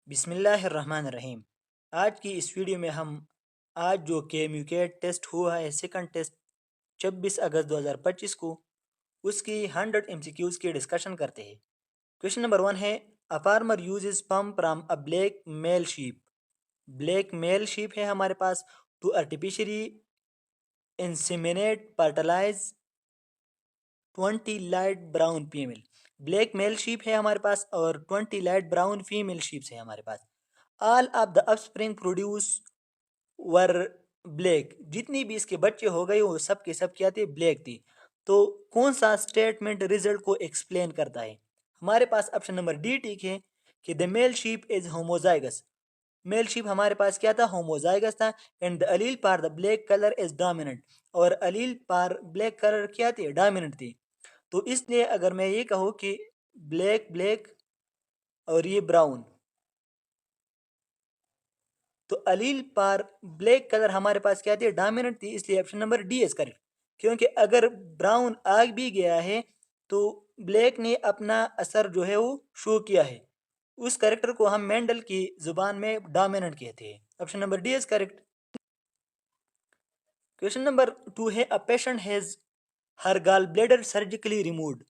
बिस्मिल्लाहिर्रहमानिर्रहीम। आज की इस वीडियो में हम आज जो KMU-CAT टेस्ट हुआ है सेकंड टेस्ट 26 अगस्त 2025 को उसकी 100 MCQs की डिस्कशन करते हैं। क्वेश्चन नंबर 1 है a farmer uses pump from a black male sheep. Black male sheep है हमारे पास to artificially inseminate fertilize 20 light brown female. Black male sheep है हमारे पास और 20 लाइट ब्राउन फीमेल शीप्स है हमारे पास। All of the offspring produce were black. जितनी भी इसके बच्चे हो गए वो सब के सब क्या थे, ब्लैक थी। तो कौन सा स्टेटमेंट रिजल्ट को एक्सप्लेन करता है? हमारे पास ऑप्शन नंबर डी ठीक है कि the male sheep is homozygous. Male sheep हमारे पास क्या था, होमोजाइगस था। And the allele for the black colour is dominant, और अलील पार ब्लैक कलर क्या थी, डोमिनेंट थी। तो इसलिए अगर मैं ये कहूँ कि ब्लैक ब्लैक और ये ब्राउन, तो अलील पार ब्लैक कलर हमारे पास क्या थी, डोमिनेंट थी। इसलिए option number D is correct. क्योंकि अगर ब्राउन आ भी गया है तो ब्लैक ने अपना असर जो है वो शो किया है। उस करेक्टर को हम मेंडल की जुबान में डोमिनेंट कहते हैं। Option number D is correct. Question number 2 है a patient has her gall bladder surgically removed.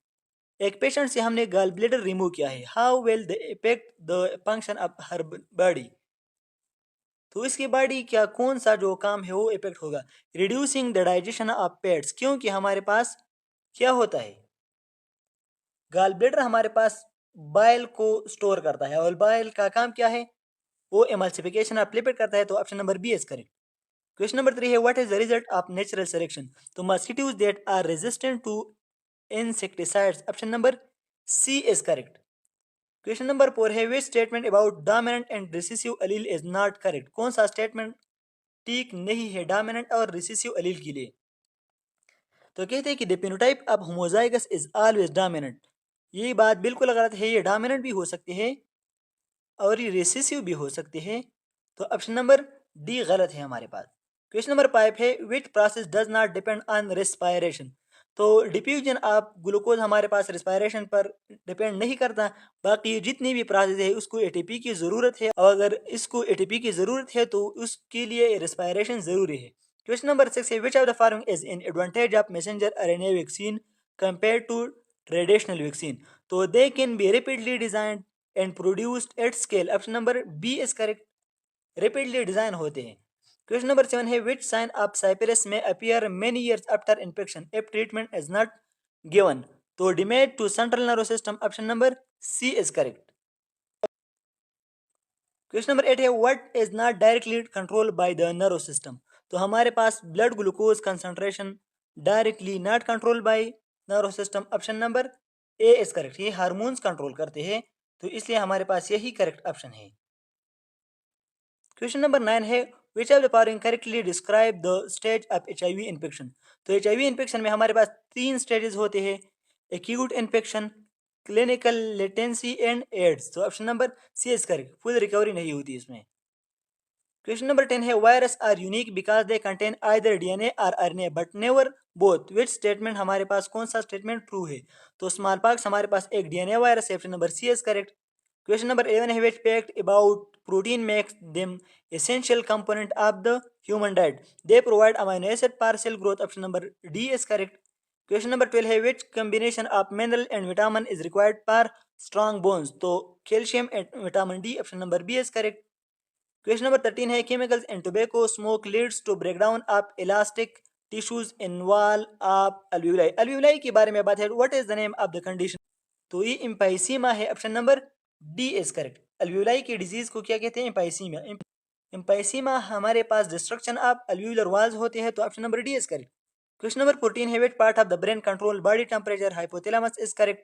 एक पेशेंट से हमने गॉल ब्लेडर रिमूव किया है। How will the effect the function of her body. तो इसकी बॉडी क्या कौन सा जो काम है वो इफेक्ट होगा? Reducing the digestion of pets. क्योंकि हमारे पास क्या होता है, गॉल ब्लेडर हमारे पास बाइल को स्टोर करता है और बाइल का काम क्या है, वो एमल्सिफिकेशन ऑफ लिपिड करता है। तो option number B is correct. Question number 3 है what is the result of natural selection. तो mosquitoes that are resistant to insecticides. Option number C is correct. Question number 4 है which statement about dominant and recessive allele is not correct. कौन सा statement ठीक नहीं है dominant और recessive allele के लिए? तो कहते हैं कि the phenotype of homozygous is always dominant. ये बात बिल्कुल गलत है। ये डोमिनेंट भी हो सकते हैं और ये रिसेसिव भी हो सकते हैं। तो ऑप्शन नंबर डी गलत है हमारे पास। क्वेश्चन नंबर 5 है which process does not depend on respiration. तो डिफ्यूजन ऑफ ग्लूकोज हमारे पास रेस्पायरेशन पर डिपेंड नहीं करता। बाकी जितनी भी प्रोसेस है उसको एटीपी की ज़रूरत है, और अगर इसको एटीपी की ज़रूरत है तो उसके लिए रेस्पायरेशन ज़रूरी है। क्वेश्चन नंबर 6 है which of the following is in advantage of messenger RNA vaccine compare to traditional vaccine. तो they can be rapidly designed and produced at scale. Option number B is correct. Rapidly design होते हैं। Question number 7 है which sign of syphilis में appear many years after infection if treatment is not given. तो damage to central nervous system. Option number C is correct. Question number 8 है what is not directly control by the nervous system. तो हमारे पास blood glucose concentration directly not control by nervous system. Option number A is correct. ये hormones control करते हैं, तो इसलिए हमारे पास यही करेक्ट ऑप्शन है। क्वेश्चन नंबर 9 है which of the following correctly describe the stage of HIV infection. तो एचआईवी इन्फेक्शन में हमारे पास 3 स्टेजेस होते हैं, acute infection, clinical latency and AIDS. तो option number C is correct. Full recovery नहीं होती इसमें। क्वेश्चन नंबर 10 है virus are unique because they contain either DNA or RNA but never both. Which statement हमारे पास कौन सा स्टेटमेंट ट्रू है? तो स्मॉल पॉक्स हमारे पास एक डीएनए वायरस है। Option number C is correct. Question number 11 है which fact about protein makes them essential component of the human diet? They provide amino acid for cell growth. Option number D is correct. Question number 12 है which combination of mineral and vitamin is required for strong bones? तो calcium and vitamin D. Option number B is correct. Question number 13 है chemicals in tobacco smoke leads to breakdown of elastic tissues in wall of alveoli. alveoli के बारे में बात है। What is the name of the condition? तो ये emphysema है। Option number D is correct. Alveoli की डिजीज को क्या कहते हैं, इम्पाइसीमा। इम्पाइसीमा हमारे पास डिस्ट्रक्शन ऑफ अल्व्यूलर वाल्स होते हैं। तो option number D is correct. Question number 14 है which part of the brain control body temperature? Hypothalamus is correct.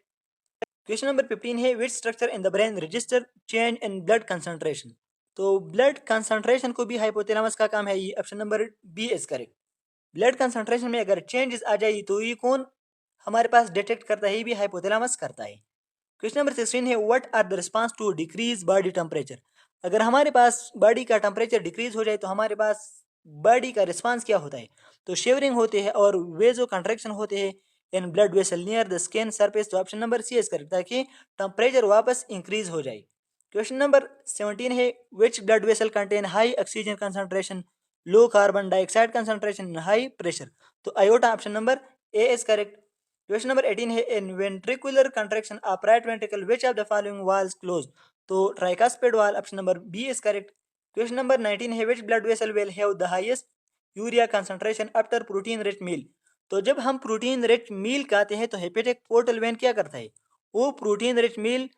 Question number 15 है which structure in the brain register change in blood concentration? तो blood concentration को भी hypothalamus का काम है। ये option number B is correct. Blood concentration में अगर चेंजेस आ जाए तो ये कौन हमारे पास डिटेक्ट करता है? ये भी हाइपोथैलेमस करता है। क्वेश्चन नंबर 16 है what are the response to decrease body temperature? अगर हमारे पास बॉडी का टेम्परेचर डिक्रीज हो जाए तो हमारे पास बॉडी का रिस्पांस क्या होता है? तो शेवरिंग होते हैं और वेजो कंट्रैक्शन होते हैं in blood vessel near the skin surface. तो option number C is correct, ताकि टेम्परेचर वापस इंक्रीज हो जाए। क्वेश्चन नंबर 17 है which blood vessel contain high oxygen concentration, low carbon dioxide concentration, high pressure. तो aorta option number A is correct. Question number 18 है in ventricular contraction of right ventricle which of the following valves close. तो tricuspid valve option number B is correct. Question number 19 है which blood vessel will have the highest urea concentration after protein rich meal. तो जब हम protein rich मील खाते हैं तो hepatic portal vein क्या करता है, वो प्रोटीन रिच मील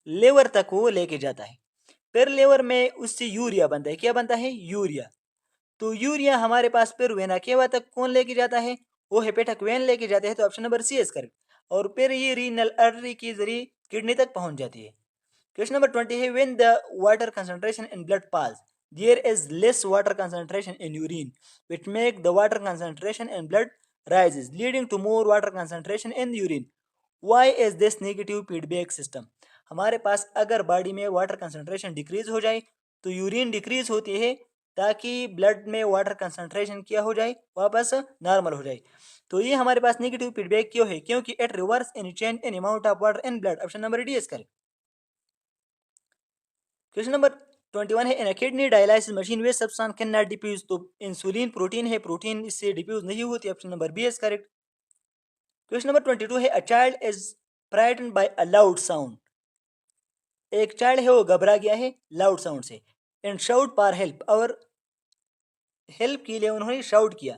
लेवर तक वो लेके जाता है, फिर लेवर में उससे यूरिया बनता है। क्या बनता है, यूरिया। तो यूरिया हमारे पास फिर वेना केवा तक कौन लेके जाता है, वो हेपेटिक वेन लेके जाते हैं। तो option number C is correct. और फिर ये रीनल आर्टरी के जरिए किडनी तक पहुंच जाती है। क्वेश्चन नंबर 20 है when the water concentration in blood falls there is less water concentration in urine which make the water concentration in blood rises leading to more water concentration in urine. Why is this negative feedback system? हमारे पास अगर body में water concentration decrease हो जाए तो urine decrease होती है ताकि ब्लड में वाटर कंसंट्रेशन क्या हो जाए, वापस नॉर्मल हो जाए। तो ये हमारे पास नेगेटिव फीडबैक क्यों है, क्योंकि it reverse in change in amount of water in blood. Option number D is correct. Question number 21 है in kidney dialysis machine we substance can not diffuse. तो इंसुलिन प्रोटीन है, प्रोटीन इससे diffuse नहीं होती। Option number B is correct. Question number 22 है a child is frightened by a loud sound. एक child है वो घबरा गया है लाउड साउंड से, एंड शाउट फॉर हेल्प, और हेल्प के लिए उन्होंने शाउट किया,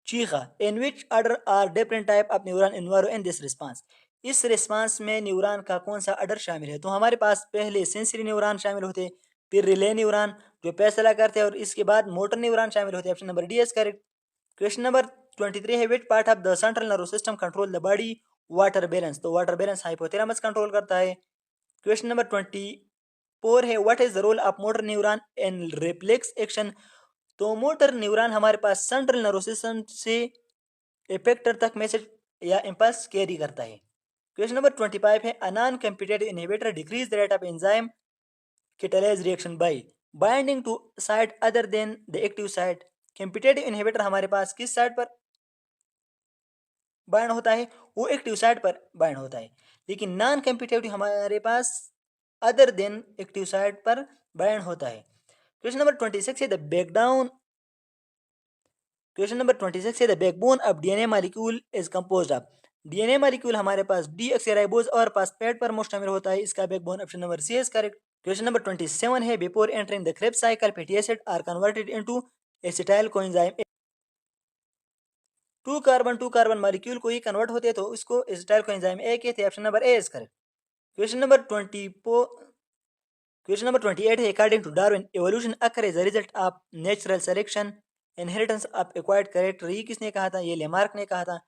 चीखा। In which order are different type of neuron involve in this response. इस रिस्पांस में न्यूरॉन का कौन सा ऑर्डर शामिल है। तो हमारे पास पहले सेंसरी न्यूरॉन शामिल होते, फिर रिले न्यूरॉन जो फैसला करते हैं, और इसके बाद मोटर न्यूरॉन शामिल होते हैं। Option number D is correct. Question number 23 है which part of the central nervous system control the body water balance. तो वाटर बैलेंस हाइपोथैलेमस कंट्रोल करता है। क्वेश्चन नंबर 24 है what is the role of motor neuron in reflex action. तो motor neuron हमारे पास central nervous system से effector तक message या इंपल्स कैरी करता है। क्वेश्चन नंबर 25 है a non competitive inhibitor decrease the rate of enzyme catalase reaction by binding to site other than the active site. Competitive inhibitor हमारे पास किस site पर बाइंड होता है, वो एक्टिव साइट पर बाइंड होता है, लेकिन नॉन कम्पिटेटिव हमारे पास अदर देन एक्टिव साइट पर बाइंड होता है। क्वेश्चन नंबर 26 है द ब्रेकडाउन। क्वेश्चन नंबर 26 है the backbone of DNA molecule is composed of. DNA molecule हमारे पास डीऑक्सीराइबोज और फास्फेट पर मुश्तमिल होता है, इसका backbone option number C is correct. Question number 27 है before entering the Krebs cycle fatty acid are converted into acetyl coenzyme. Two carbon molecule को ही कन्वर्ट होते हैं तो इसको एसिटाइल कोएंजाइम ए कहते हैं। Option number A is correct. Question number 24 question number 28 है according to Darwin evolution occur as a result of natural selection inheritance of acquired character. ये किसने कहा था, ये लेमार्क ने कहा था।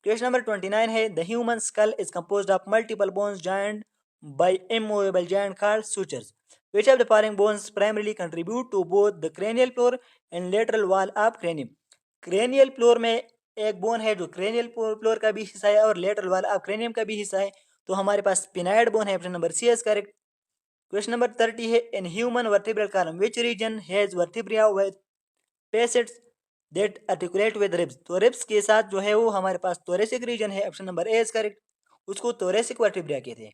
क्वेश्चन नंबर 29 है the human skull is composed of multiple bones joined by immovable joint called sutures. Which of the following bones primarily contribute to both the cranial floor and lateral wall of cranium. Cranial floor में एक bone है जो cranial floor का भी हिस्सा है और lateral wall of cranium का भी हिस्सा है, तो हमारे पास स्पिनाइड बोन है। Option number C is correct. Question number 30 है in human vertebral column which region has vertebrae with facets that articulate with ribs। तो रिब्स के साथ जो है वो हमारे पास thoracic रीजन है। Option number A is correct, उसको thoracic वर्टिब्रिया कहते हैं।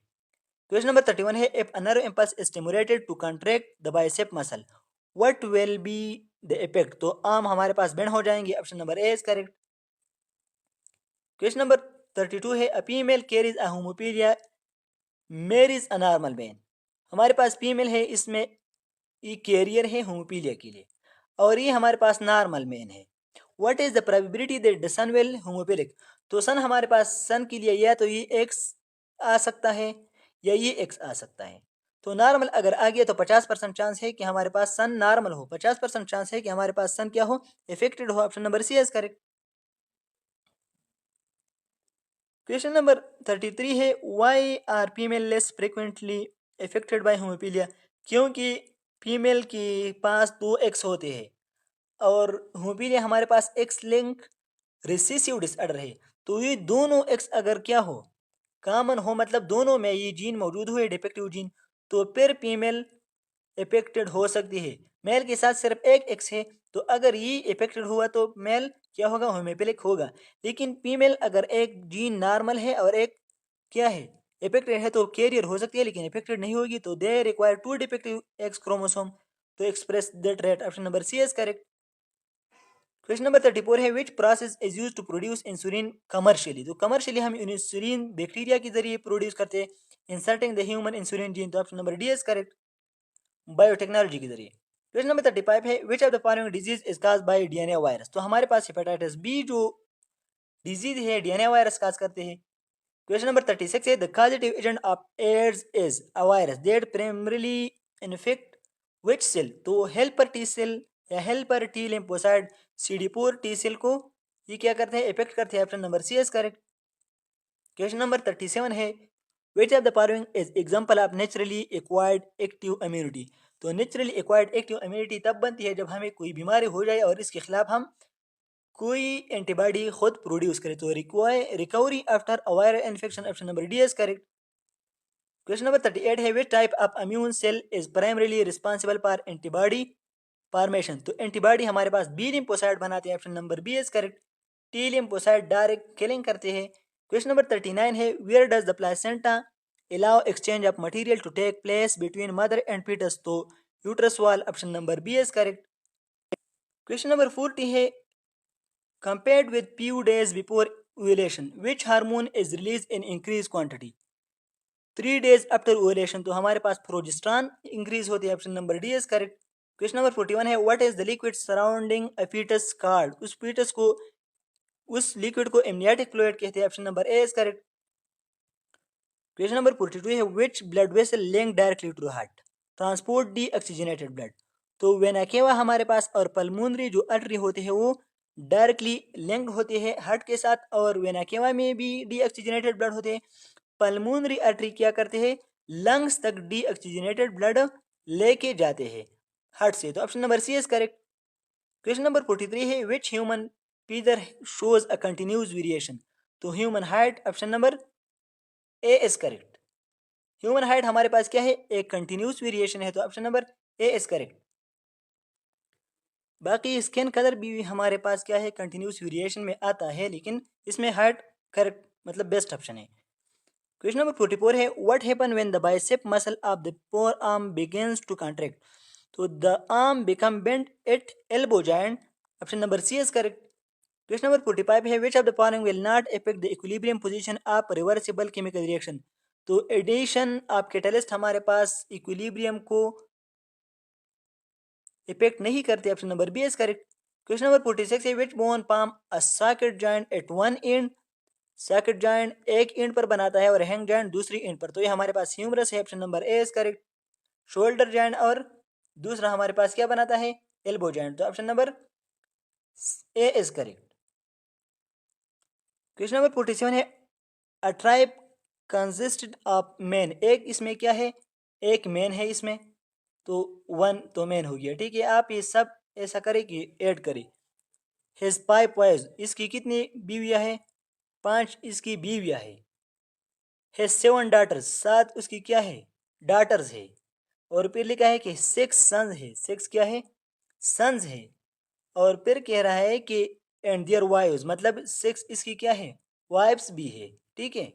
क्वेश्चन नंबर 31 है if a nerve impulse is stimulated to contract the bicep muscle what will be the effect। तो आर्म हमारे पास बेंड हो जाएंगे। Option number A is correct. Question number 32 है a female carries a hemophilia marries a normal man। हमारे पास female है, इसमें ये career है होमोपीलिया के लिए, और ये हमारे पास नॉर्मल मैन है। What is the probability that the son will haemophilic. तो सन हमारे पास सन के लिए या तो ये एक्स आ सकता है या ये एक्स आ सकता है। तो नॉर्मल अगर आ गया तो 50% चांस है कि हमारे पास सन नॉर्मल हो, 50% चांस है कि हमारे पास सन क्या हो, इफेक्टेड हो। Option number C is correct. Question number 33 है why are female less frequently affected by haemophilia. क्योंकि फीमेल के पास दो एक्स होते हैं और होमोपीलिया हमारे पास एक्स लिंक रिसेसिव डिसऑर्डर है। तो ये दोनों एक्स अगर क्या हो, कॉमन हो, मतलब दोनों में ये जीन मौजूद हो, डिफेक्टिव जीन, तो फिर फीमेल इफेक्टेड हो सकती है। मेल के साथ सिर्फ एक एक्स है, तो अगर ये इफेक्टेड हुआ तो मेल क्या होगा, होम्योपैथिक होगा। लेकिन फीमेल अगर एक जीन नॉर्मल है और एक क्या है, इफेक्टेड है तो कैरियर हो सकती है लेकिन इफेक्टेड नहीं होगी, तो they require 2 defective X chromosome to express that rate. Option number C is correct. Question number 34 है which process is use to produce insulin commercially. तो कमर्शियली हम इंसुलिन बैक्टीरिया के जरिए प्रोड्यूस करते हैं, inserting the human insulin gene. तो option number D is correct, biotechnology के जरिए। क्वेश्चन नंबर 35 है which of the following disease is cause by DNA virus. तो हमारे पास हेपेटाइटिस बी जो डिजीज है डीएनए वायरस काज करते हैं। क्वेश्चन नंबर 36 है the causative agent of AIDS is a virus that primarily infect which cell. तो helper T cell या helper T lymphocyte CD4 T cell को ये क्या करते हैं, इफेक्ट करते हैं। Option number C is correct. Question number 37 है which of the following is example of naturally acquired active immunity. तो नेचुरली एक्वायर्ड एक्टिव इम्यूनिटी तब बनती है जब हमें कोई बीमारी हो जाए और इसके खिलाफ हम कोई एंटीबॉडी खुद प्रोड्यूस करे। तो recovery after a viral infection. Option number D is correct. Question number 38 है which type of immune cell is primarily responsible for antibody formation. तो एंटीबॉडी हमारे पास बी लिम्फोसाइट बनाते हैं। Option number B is correct. T lymphocyte direct killing करते हैं। Question number 39 है where does the placenta allow exchange of material to take place between mother and foetus. तो uterus wall. Option number B is correct. Question number 40 है compared with few days before ovulation which hormone is released in increased quantity। 3 days after ovulation तो हमारे पास progesterone increase होती है। Option number D is correct. Question number 41 है what is the liquid surrounding a foetus called. उस foetus को उस liquid को amniotic fluid कहते हैं। Option number A is correct. Question number 42 है which blood vessel link directly to heart transport deoxygenated blood. तो vena cava हमारे पास और पल्मोनरी जो आर्टरी होते हैं वो डायरेक्टली लिंक्ड होते हैं हार्ट के साथ, और वेना केवा में भी डी ऑक्सीजनेटेड ब्लड होते हैं। पल्मोनरी आर्टरी क्या करते हैं, लंग्स तक डी ऑक्सीजनेटेड ब्लड लेके जाते हैं हार्ट से। तो option number C is correct. Question number 43 है which human feature shows a continuous variation. तो human height. Option number A is correct. Human height हमारे पास क्या है, एक कंटिन्यूस वेरिएशन है। तो option number A is correct. बाकी स्किन कलर भी हमारे पास क्या है, कंटिन्यूस वेरिएशन में आता है, लेकिन इसमें हाइट करेक्ट मतलब बेस्ट ऑप्शन है। क्वेश्चन नंबर 44 है what happen when the bicep muscle of the forearm begins to contract. तो the arm become bent at elbow joint. Option number C is correct. Question number 45 है which of the following will not affect the equilibrium position of reversible chemical reaction. तो addition of catalyst हमारे पास equilibrium को effect नहीं करते। Option number B is correct. Question number 46 है which bone palm a socket joint at one end. Socket joint एक end पर बनाता है और हैंग जॉइंट दूसरी एंड पर। तो ये हमारे पास ह्यूमरस है। Option number A is correct. Shoulder joint और दूसरा हमारे पास क्या बनाता है, एल्बो जॉइंट। तो option number A is correct. Question number 47 है अ ट्राइब कंसिस्टेड ऑफ मैन। एक इसमें क्या है, एक मैन है इसमें, तो वन तो मैन हो गया। ठीक है, आप ये सब ऐसा करें कि ऐड करें। हिज 5 वाइव्स, इसकी कितनी बीवियां है, 5 इसकी बीवियां है। हिज 7 डॉटर्स, 7 उसकी क्या है, डॉटर्स है। और फिर लिखा है कि 6 सन्स है, 6 क्या है, सन्स है। और फिर कह रहा है कि एंड देयर वाइव्स, मतलब 6 इसकी क्या है, वाइफ्स भी है। ठीक है,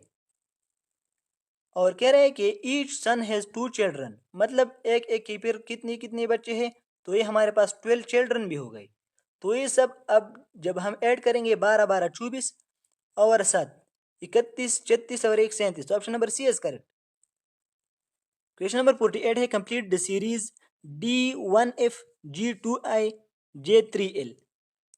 और कह रहे हैं कि ईच सन हैज 2 चिल्ड्रन, मतलब एक एक की फिर कितनी कितनी बच्चे हैं, तो ये हमारे पास 12 चिल्ड्रन भी हो गए। तो ये सब अब जब हम ऐड करेंगे 12 12 24 और 7 31 36 और 1 37। तो option number C is correct. Question number 48 है complete the series D1F G2I J3L।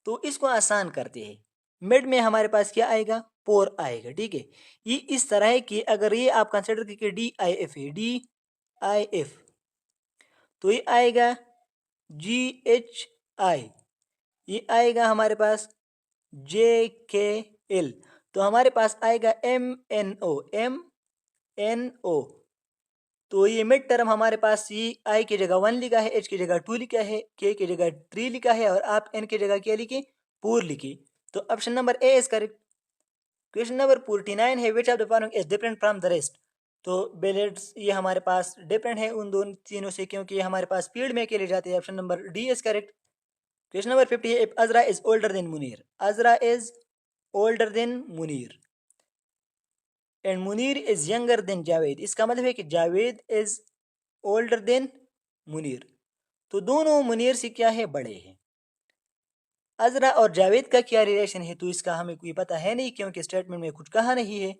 तो इसको आसान करते हैं, मिड में हमारे पास क्या आएगा, 4 आएगा। ठीक है, ये इस तरह है कि अगर ये आप कंसिडर कीजिए DIF है, DIF, तो ये आएगा GHI, ये आएगा हमारे पास JKL, तो हमारे पास आएगा MNO। तो ये मिड टर्म हमारे पास ये आई की जगह 1 लिखा है, एच की जगह 2 लिखा है, के की जगह 3 लिखा है, और आप एन की जगह क्या लिखी, 4 लिखी। तो option number A is correct. Question number 49 है which of the following is different from the rest. तो बेलेट्स ये हमारे पास डिफरेंट है उन दोनों तीनों से, क्योंकि ये हमारे पास फील्ड में अकेले जाते हैं। Option number D is correct. Question number 50 है if Azra is older than Munir. Azra is older than Munir, and Munir is younger than Javed. इसका मतलब है कि Javed is older than Munir, तो दोनों मुनीर से क्या है, बड़े हैं। अजरा और जावेद का क्या रिलेशन है, तो इसका हमें कोई पता है नहीं, क्योंकि स्टेटमेंट में कुछ कहा नहीं है।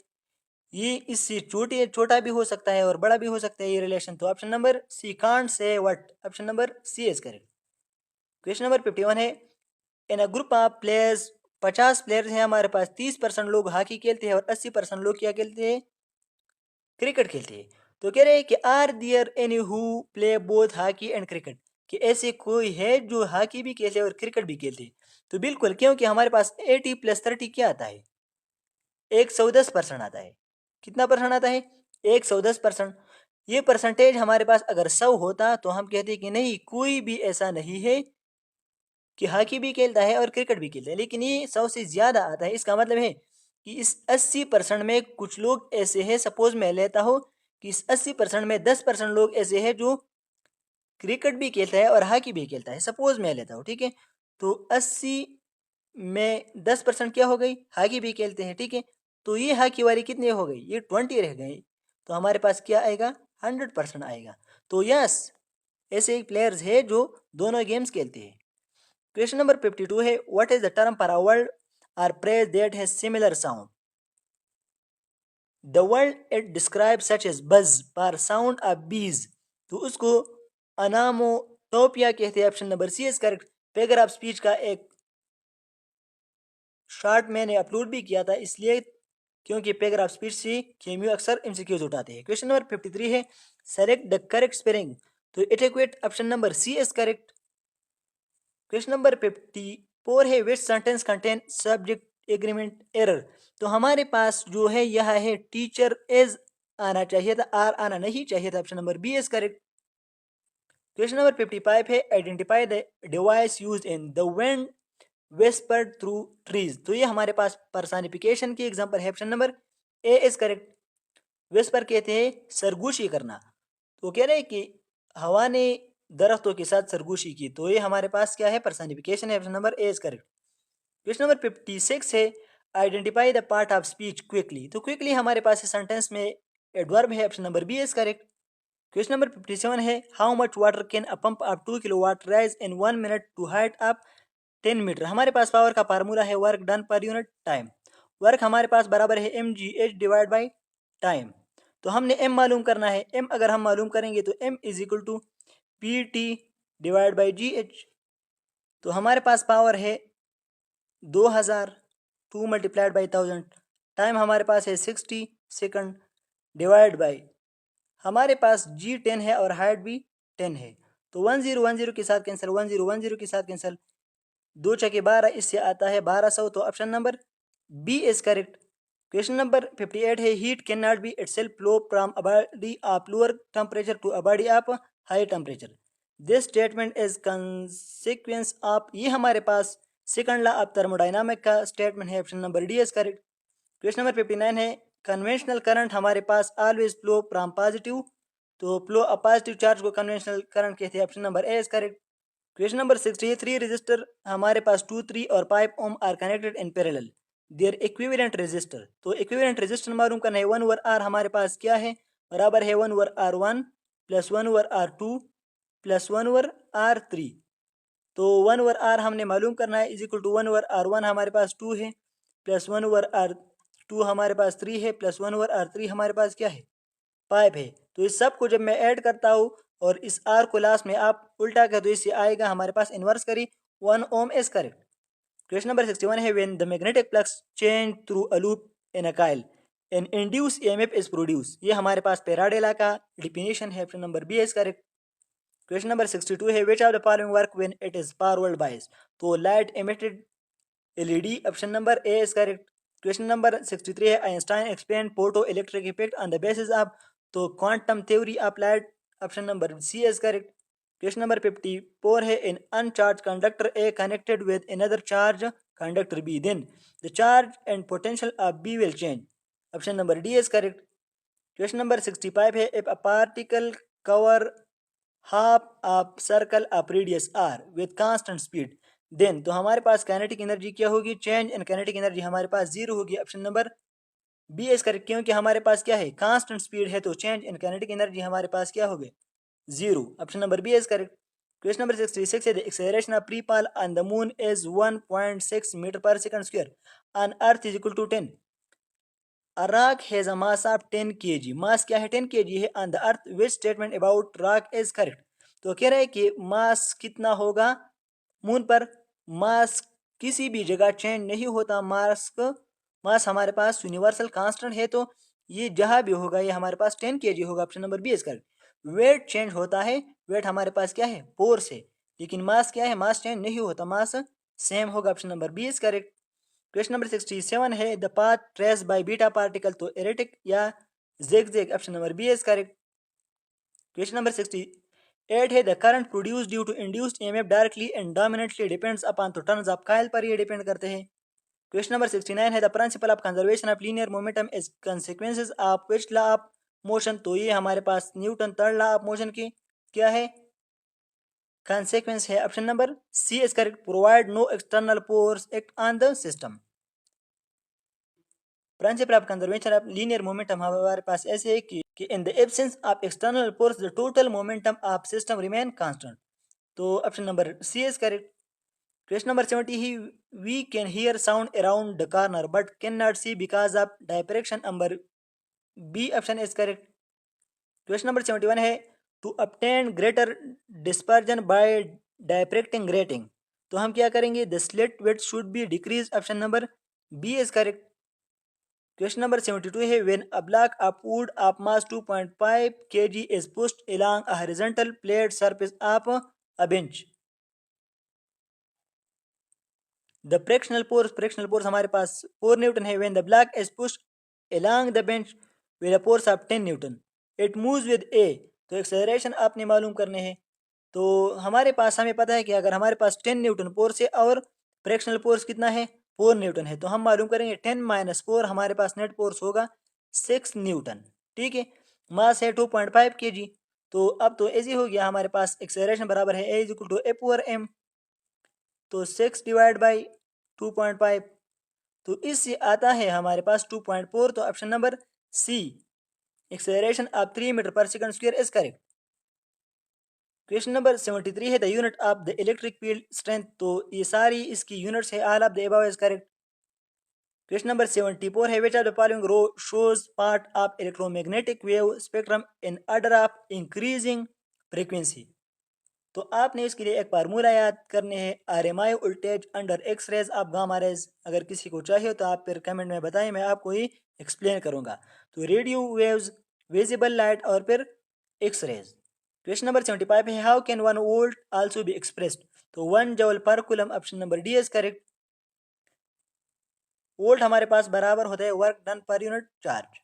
ये इससे छोटा भी हो सकता है और बड़ा भी हो सकता है ये रिलेशन। तो option number C, can't say what, option number C is correct. Question number 51 है, in a group of players, 50 players हैं हमारे पास, 30% लोग हॉकी खेलते हैं और 80% लोग क्या खेलते हैं, क्रिकेट खेलते हैं। तो कह रहे हैं कि are there any who play both hockey and cricket, कि ऐसे कोई है जो हॉकी भी खेलते हैं और क्रिकेट भी खेलते हैं। तो बिल्कुल, क्योंकि हमारे पास 80 + 30 क्या आता है, 110% आता है। कितना परसेंट आता है, 110%। ये परसेंटेज हमारे पास अगर 100 होता तो हम कहते कि नहीं, कोई भी ऐसा नहीं है कि हॉकी भी खेलता है और क्रिकेट भी खेलता है, लेकिन ये 100 से ज़्यादा आता है। इसका मतलब है कि इस 80% में कुछ लोग ऐसे हैं, सपोज मैं लेता हूँ कि इस 80% में 10% लोग ऐसे हैं जो क्रिकेट भी खेलता है और हॉकी भी खेलता है, सपोज मैं लेता हूँ, ठीक है। तो 80 में 10% क्या हो गई, हॉकी भी खेलते हैं, ठीक है। तो ये हॉकी वाली कितनी हो गई, ये 20 रह गई। तो हमारे पास क्या आएगा, 100% आएगा। तो यस, ऐसे प्लेयर्स है जो दोनों गेम्स खेलते हैं। क्वेश्चन नंबर 52 है, what is the term for a word और phrase that has similar sound. The word it describe such as buzz for sound of bees, तो उसको अनामोटोपिया कहते हैं। Option number C is correct. Paragraph speech का एक short मैंने upload भी किया था, इसलिए क्योंकि पैराग्राफ स्पीच से केएमयू अक्सर एमसीक्यूज उठाते हैं। क्वेश्चन नंबर 53 है, सेलेक्ट द करेक्ट स्पेलिंग, तो it option number C is correct. Question number 54 है, which sentence contain subject agreement error, तो हमारे पास जो है यह है टीचर इज आना चाहिए था, आर आना नहीं चाहिए था। Option number B is correct. Question number 55 है, identify the device used in the wind whispered through trees, तो ये हमारे पास पर्सनिफिकेशन की एग्जांपल है। Option number A is correct. Whisper कहते हैं सरगोशी करना, तो कह रहे हैं कि हवा ने दरख्तों के साथ सरगोशी की, तो ये हमारे पास क्या है, पर्सनिफिकेशन है। Option number A is correct. Question number 56 है, identify the part of speech quickly, तो क्विकली हमारे पास इस सेंटेंस में एडवर्ब है। Option number B is correct. Question number 57 है, how much water can a pump of 2 kilowatt rise in 1 minute to height of 10 metre. हमारे पास power का फार्मूला है work done per unit time. Work हमारे पास बराबर है mgh डिवाइड बाई टाइम। तो हमने m मालूम करना है, m अगर हम मालूम करेंगे तो m is equal to P T divide by G H. तो हमारे पास पावर है 2000, 2 मल्टीप्लाइड बाई 1000, टाइम हमारे पास है 60 सेकंड डिवाइड बाई हमारे पास जी 10 है और हाइट भी 10 है। तो 1010 के साथ कैंसिल, 1010 के साथ कैंसिल, 2 × 12, इससे आता है 1200। तो option number B is correct. Question number 58 है, heat can not be itself flow from a body of lower temperature to a body of high temperature, this statement is consequence of, ये हमारे पास second law of thermodynamic का statement है। Option number D is correct. Question number 59 है, conventional current हमारे पास always flow from positive, तो flow a positive charge को कन्वेंशनल करंट कहते हैं। Option number A is correct. Question number 63, resistor हमारे पास 2, 3 और 5 ohm are connected in parallel, their equivalent resistor, तो इक्विवेलेंट रजिस्टर मालूम करना है। 1 ओवर आर हमारे पास क्या है, बराबर है 1 over R 1 plus 1 over R 2 plus 1 over R 3। तो 1 ओवर आर हमने मालूम करना है, is equal to 1 over R 1 हमारे पास 2 है, प्लस 1 ओवर आर 2 हमारे पास 3 है, प्लस 1 ओवर आर 3 हमारे पास क्या है, 5 है। तो इस सब को जब मैं ऐड करता हूँ और इस आर को लास्ट में आप उल्टा कर दो, इससे आएगा हमारे पास इन्वर्स करी 1 ohm is correct. Question number 61 है, when the magnetic flux change through a loop in a coil an induce EMF is produce, ये हमारे पास फैराडे लॉ का डिफिनेशन है। Option number B is correct. Question number 62 है, which of the following work when it is forward bias, तो light emitted LED, option number A is correct. Question number 63 है, Einstein explain photo electric effect on the basis of, तो quantum theory of light, option number C is correct. Question number 54 है, in uncharged conductor A connected with another charged conductor B, then the charge and potential of B will change, option number D is correct. Question number 65 है, if a particle cover half of circle of radius R with constant speed, then, तो हमारे पास kinetic energy क्या होगी, change in kinetic energy हमारे पास zero होगी, option number B is correct, क्योंकि हमारे पास क्या है, कांस्टेंट स्पीड है, तो चेंज इन काइनेटिक एनर्जी हमारे पास क्या होगी, zero. Option number B is correct. Question number 66 है, the acceleration of free fall on the moon is 1.6 metre per second square on earth is equal to 10। A rock has a mass of 10 kg. Mass क्या है, 10 kg है on the earth. Which statement about rock is correct? तो कह रहा है कि मास कितना होगा मून पर। मास किसी भी जगह चेंज नहीं होता, मास हमारे पास यूनिवर्सल कांस्टेंट है, तो ये जहाँ भी होगा ये हमारे पास 10 kg होगा। Option number B is correct. Weight change होता है, वेट हमारे पास क्या है, फोर्स है, लेकिन मास क्या है, मास चेंज नहीं होता, मास सेम होगा। Option number B is correct. Question number 67 है, the path trace by beta particle, तो एरेटिक या zigzag। Option number B is correct. Question number 68 है, the current produce due to induced EMF directly and dominantly depends upon, तो turns off coil पर ये depend करते हैं। Question number 69 है, the principle of conservation of linear momentum is consequences of which law of motion, तो ये हमारे पास Newton third law of motion की क्या है, कंसीक्वेंस है। Option number C is correct. Provide no external force act on the system. Principle of conservation of linear momentum हमारे पास ऐसे है कि in the absence of external force the total momentum of system remain constant, तो option number C is correct. Question number 70 ही, we can hear sound around the corner but can not see because of direction, number B option is correct. Question number 71 है, to obtain greater dispersion by directing grating, तो हम क्या करेंगे, the slit width should be decrease. Option number B is correct. Question number 72 है, when a block of wood of mass 2.5 kg is pushed along a horizontal plate surface of a bench, the fractional force हमारे पास 4 Newton है। When the block is pushed along the bench with a force of 10 newton, it moves with a, तो acceleration आपने मालूम करने हैं। तो हमारे पास, हमें पता है कि अगर हमारे पास 10 न्यूटन फोर्स है और फ्रैक्शनल फोर्स कितना है, 4 न्यूटन है, तो हम मालूम करेंगे 10 माइनस 4, हमारे पास नेट फोर्स होगा 6 न्यूटन। ठीक है, मास है 2.5 kg, तो अब तो ऐसे हो गया, हमारे पास एक्सेलरेशन बराबर है A is equal to F over M, तो 6 डिवाइड बाई 2.5, तो इससे आता है हमारे पास 2.4, तो option number C, acceleration of 3 metre per second square is correct. Question number 73 है, the unit of the electric field strength, तो ये सारी इसकी यूनिट्स है, all of the above is correct. Question number 74 है, which of the following row shows part of electromagnetic wave spectrum in order of increasing frequency, तो आपने इसके लिए एक फार्मूला याद करने हैं, R M I voltage under X rays of gamma rays. अगर किसी को चाहिए तो आप फिर कमेंट में बताएं, मैं आपको ही एक्सप्लेन करूंगा। तो रेडियो वेव्स, विजिबल लाइट और फिर एक्स रेज। क्वेश्चन नंबर 75 है, how can 1 volt also be expressed, तो 1 जूल पर coulomb. Option number D is correct. Volt हमारे पास बराबर होता है work done per unit charge.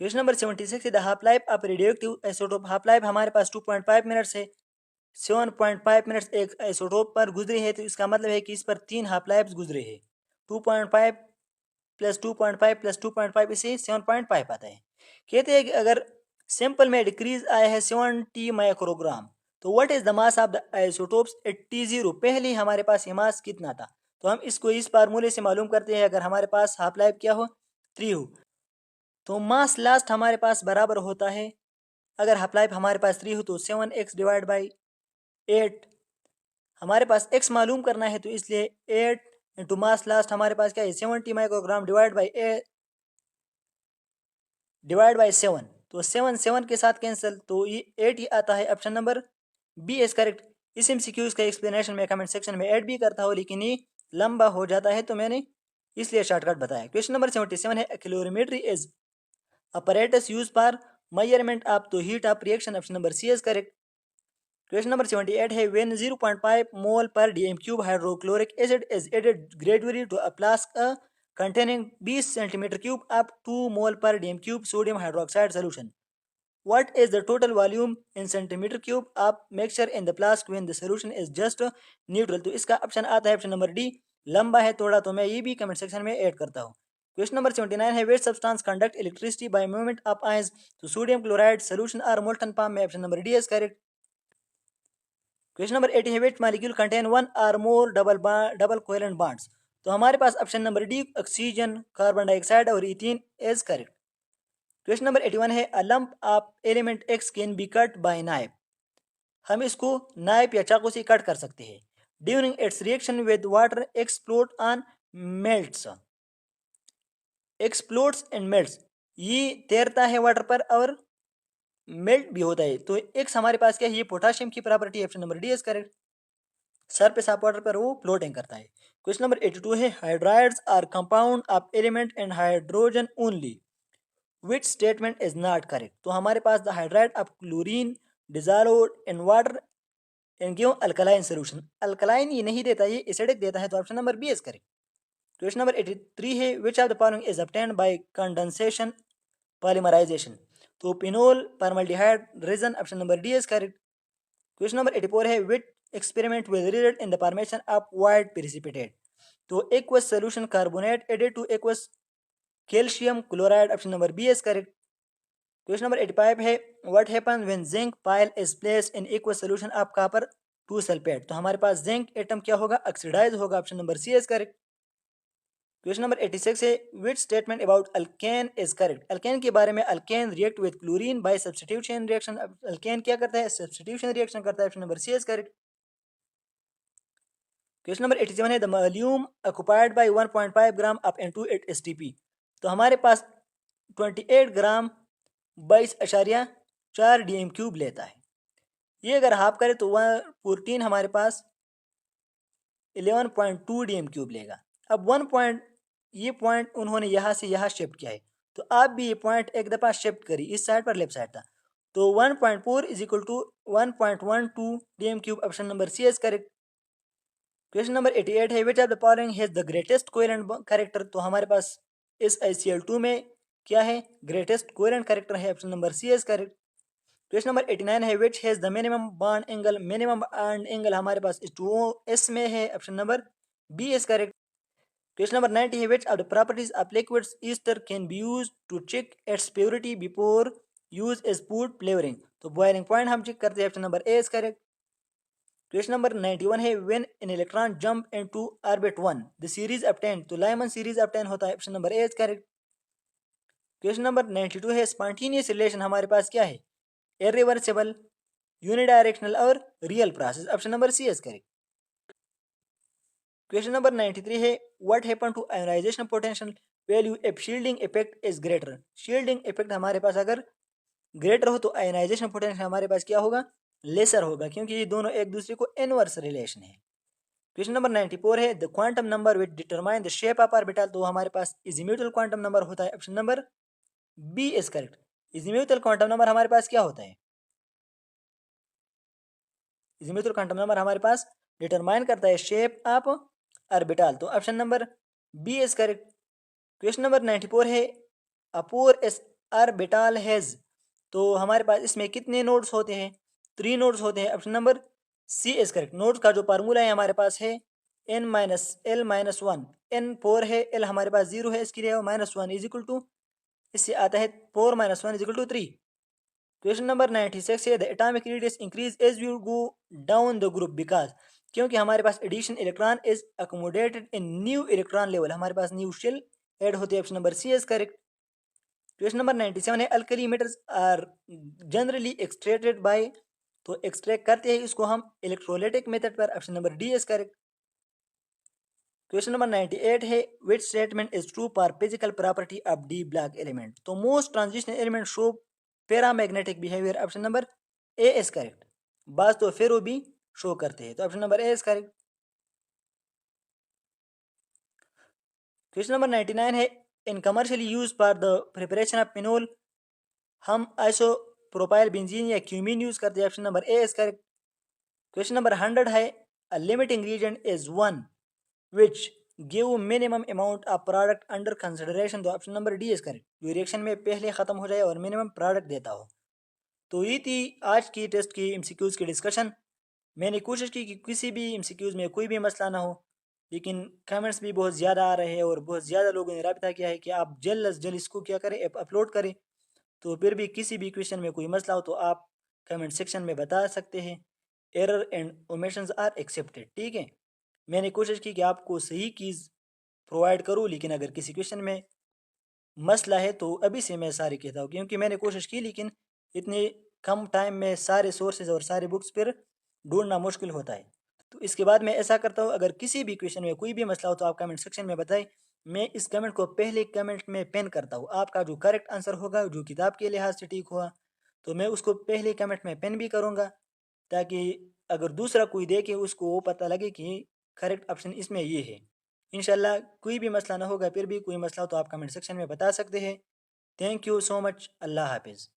Question number 76 है, the half life of radioactive isotope, half life हमारे पास 2.5 मिनट्स है, 7.5 मिनट्स एक आइसोटोप पर गुजरे हैं, तो इसका मतलब है कि इस पर 3 हाफ लाइफ गुजरे हैं। 2.5 प्लस 2.5 प्लस 2.5 इसे 7.5 आता है। कहते हैं कि अगर सैंपल में डिक्रीज आया है 70 माइक्रोग्राम, तो what is the mass of the isotopes at T0, पहले हमारे पास ये मास कितना था, तो हम इसको इस फार्मूले से मालूम करते हैं। अगर हमारे पास हाफ लाइफ क्या हो, 3 हो, तो मास लास्ट हमारे पास बराबर होता है, अगर हाफ लाइफ हमारे पास 3 हो तो 7x डिवाइड बाई 8, हमारे पास x मालूम करना है, तो इसलिए 8 इंटू मास लास्ट हमारे पास क्या है, 70 माइक्रोग्राम डिवाइड बाई 7, तो 7 7 के साथ कैंसिल, तो ये 8 ही आता है। Option number B is correct. इस एमसीक्यूज का एक्सप्लेनेशन मैं कमेंट सेक्शन में ऐड भी करता हूँ, लेकिन ये लंबा हो जाता है, तो मैंने इसलिए शॉर्टकट बताया। क्वेश्चन नंबर 77 है, calorimetry is apparatus used for measurement of the heat of reaction। Option number C is correct. Question number 78 है, when 0.5 मोल पर dm cube hydrochloric acid is added gradually to a flask containing 20 centimetre cube of 2 mole पर dm cube sodium hydroxide solution, what is the total volume in centimeter cube of mixture in the flask when the solution is just neutral, तो इसका option आता है option number D. लंबा है थोड़ा, तो मैं ये भी कमेंट सेक्शन में ऐड करता हूँ। क्वेश्चन नंबर 79 है, wet substance conduct electricity by movement of ions, तो सोडियम क्लोराइड सोल्यूशन और मोल्टन फॉर्म में। Option number D is correct. Question number 80 है, which molecule contain one or more double covalent bonds, तो हमारे पास option number D oxygen, carbon dioxide और ethene is correct. Question number 81 है a lump of element X can be cut by knife. हम इसको knife या चाकू से कट कर सकते हैं। During its reaction with water explode on melts. Explodes and melts, ये तैरता है वाटर पर और मेल्ट भी होता है। तो एक्स हमारे पास क्या है, ये पोटाशियम की प्रॉपर्टी है, option number D is correct. Surface of water पर वो फ्लोटिंग करता है। क्वेश्चन नंबर 82 है hydrides are compound of element and hydrogen only, which statement is not correct. तो हमारे पास the hydride of chlorine dissolved in water and give alkaline solution. Alkaline ये नहीं देता, ये एसिडिक देता है, तो option number B is correct. Question number 83 है which of the following is obtained by condensation polymerization. तो phenol formaldehyde resin, option number D is correct. Question number 84 है which experiment will result in the formation of white precipitate। तो aqueous solution carbonate added to aqueous calcium chloride, option number B is correct. Question number 85 है what happens when zinc pile is placed in aqueous solution of copper 2 sulfate। तो हमारे पास zinc atom क्या होगा, oxidise होगा, option number C is correct. Question number 86 है which statement about alkane is correct. Alkane के बारे में, alkane react with chlorine by substitution reaction. Alkane क्या करता है, सब्स्टिट्यूशन रिएक्शन करता है, option number C is correct. Question number 87 है the volume occupied by 1.5 gram of N2 STP. तो हमारे पास 28 ग्राम 22.4 डीएम क्यूब लेता है। ये अगर हाफ करें तो 14 हमारे पास 11.2 डीएम क्यूब लेगा। अब ये पॉइंट उन्होंने यहाँ से यहाँ शिफ्ट किया है, तो आप भी ये पॉइंट एक दफ़ा शिफ्ट करिए, इस साइड पर लेफ्ट साइड था। तो 1.4 is equal to 1.12 DM cube, option number C is correct. Question number 88 है which of the following has the greatest covalent character. तो हमारे पास इस ICl2 में क्या है, ग्रेटेस्ट कोवेलेंट कैरेक्टर है, option number C is correct. Question number 89 है which has the minimum bond angle. Minimum bond angle हमारे पास H2S में है, option number B is correct. Question number 90 है which of the properties of liquids ester can be used to check its purity before use is food flavouring. तो boiling point हम check करते हैं, option number A is correct. Question number 91 है when an electron jump into orbit 1 the series obtain. तो Lyman series obtain होता है, option number A is correct. Question number 92 है spontaneous relation हमारे पास क्या है, इरिवर्सिबल, यूनिडायरेक्शनल और real process, option number C is correct. Question number 93 है what happen to ionisation potential value if shielding effect is greater. Shielding effect हमारे पास अगर ग्रेटर हो तो आयोनाइजेशन पोटेंशियल हमारे पास क्या होगा, लेसर होगा, क्योंकि ये दोनों एक दूसरे को इनवर्स रिलेशन है। क्वेश्चन नंबर 94 है the quantum number which determine the shape of orbital. तो हमारे पास इजीम्यूटल क्वांटम नंबर होता है, option number B is correct. Azimuthal quantum number हमारे पास क्या होता है, इजीम्यूटल क्वांटम नंबर हमारे पास डिटरमाइन करता है शेप ऑफ ऑर्बिटल, तो option number B is correct. Question number 94 है अपोर एस ऑर्बिटल हैज। तो हमारे पास इसमें कितने नोड्स होते हैं, 3 नोड्स होते हैं, option number C is correct. Nodes का जो फार्मूला है हमारे पास है n minus L minus one. N 4 है, एल हमारे पास 0 है, इसके लिए minus one is equal to, इससे आता है 4 minus one is equal to 3। Question number 96 है the atomic radius increase as you go down the group because. क्योंकि हमारे पास addition electron is accommodated in new electron level, हमारे पास new shell add होते हैं, option number C is correct. Question number 97 है alkali metals are generally extracted by. तो extract करते हैं इसको हम इलेक्ट्रोलाइटिक मेथड पर, option number D is correct. Question number 98 है which statement is true for physical property of D block element. तो most transitional element show paramagnetic behaviour, option number A is correct. बाज तो ferro भी show करते हैं, तो option number A is correct. Question number 99 है in commercially use for the preparation of phenol हम isopropyl benzene या क्यूमीन यूज करते हैं, option number A is correct. Question number 100 है a limiting reagent is one which give minimum amount of product under consideration। तो option number D is correct, जो reaction में पहले ख़त्म हो जाए और मिनिमम प्रोडक्ट देता हो। तो ये थी आज की टेस्ट की एमसीक्यूज़ की डिस्कशन। मैंने कोशिश की कि किसी भी एमसीक्यूज़ में कोई भी मसला ना हो, लेकिन कमेंट्स भी बहुत ज़्यादा आ रहे हैं और बहुत ज़्यादा लोगों ने राब्ता किया है कि आप जल्द अज जल्द इसको क्या करें, अपलोड करें। तो फिर भी किसी भी क्वेश्चन में कोई मसला हो तो आप कमेंट सेक्शन में बता सकते हैं। Error and omissions are accepted, ठीक है। मैंने कोशिश की कि आपको सही चीज़ प्रोवाइड करूँ, लेकिन अगर किसी क्वेश्चन में मसला है तो अभी से मैं सारे कहता हूँ, क्योंकि मैंने कोशिश की लेकिन इतने कम टाइम में सारे सोर्सेज और सारे बुक्स पर ढूंढना मुश्किल होता है। तो इसके बाद मैं ऐसा करता हूँ, अगर किसी भी क्वेश्चन में कोई भी मसला हो तो आप कमेंट सेक्शन में बताएं। मैं इस कमेंट को पहले कमेंट में पेन करता हूँ, आपका जो करेक्ट आंसर होगा जो किताब के लिहाज से ठीक हुआ तो मैं उसको पहले कमेंट में पेन भी करूँगा, ताकि अगर दूसरा कोई देखे उसको वो पता लगे कि करेक्ट ऑप्शन इसमें ये है। इंशाल्लाह कोई भी मसला ना होगा, फिर भी कोई मसला हो तो आप कमेंट सेक्शन में बता सकते हैं। Thank you so much. अल्लाह हाफिज़।